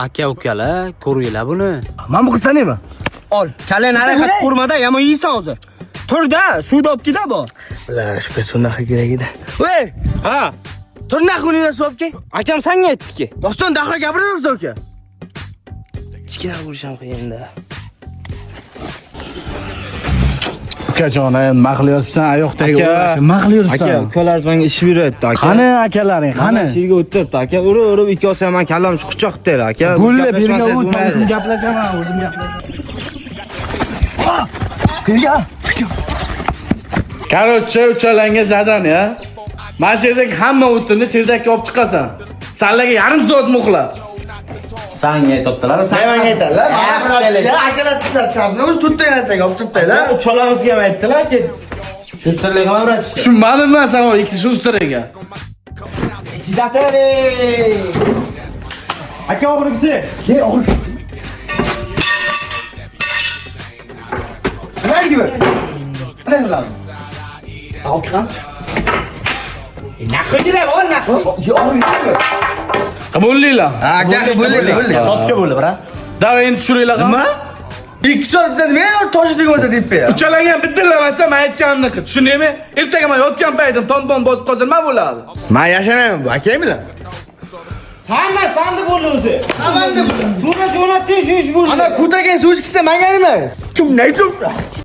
Aka-ukalar, ko'ringlar buni. Men bu qizdan nima? Ol, kalani harakat qurmada yomon yeysan hozir. Turda, suvda olib keta bu. Bilash, personaga kerak edi. Voy! Ha. Turna kuninglar suv olib kel. Akam senga aytdiki. Doston daxil gapiraversan aka. Kichkina urisham qiyinda. Akajonim, nima qilyapsan? Ayoqdagi o'rashib, nima qilyapsan? Aka, ukalaringiz menga ish beryapti aka. Qani akalaring, qani? Yerga o'tiribdi aka. Urib ikkosi ham kallam chiqchoq qildi aka. Bo'ldi, birga o'zim gaplashaman, o'zim gaplashaman. Kelga. Короче, uchalanga zadaniya. Mana shu yerdagi hamma o'tinni chezdakka olib chiqasan. Sallaga yarim soat muxla. Senga aytibdilar. Menga aytdilar. Akalar sizlar chapni o'zi to'rtta narsaga olib chiqdilar. Cholamizga ham aytdilar aka. Shusterlarga ham aytishdi. Tushunmadimman sen o ikki shusteraga. Chidasani. Aka o'g'risi. Ke o'g'ri. Nima gibi? Qanday qilaman? Alqan. Naqdira bor, naqd. O'g'ri. Qabullaylar. Aka, bo'ldi. Chotga bo'ldi, bra. Davay endi tushiringlar. Nima? 2 soat bizdan men toshdik o'zi deb ber. Uchalaga ham bidillamasam men aytganimni qil. Tushundingmi? Ertaga men yotgan paytim ton-pon bosib qolsa nima bo'ladi? Men yashamayman bu, akangmilar? Hamma sandi bo'ldi o'zi. Hammanda bo'ldi. Suvga jo'natdi ish bo'ldi. Ana kutaga suv ichkisa menga nima? Kim naydi?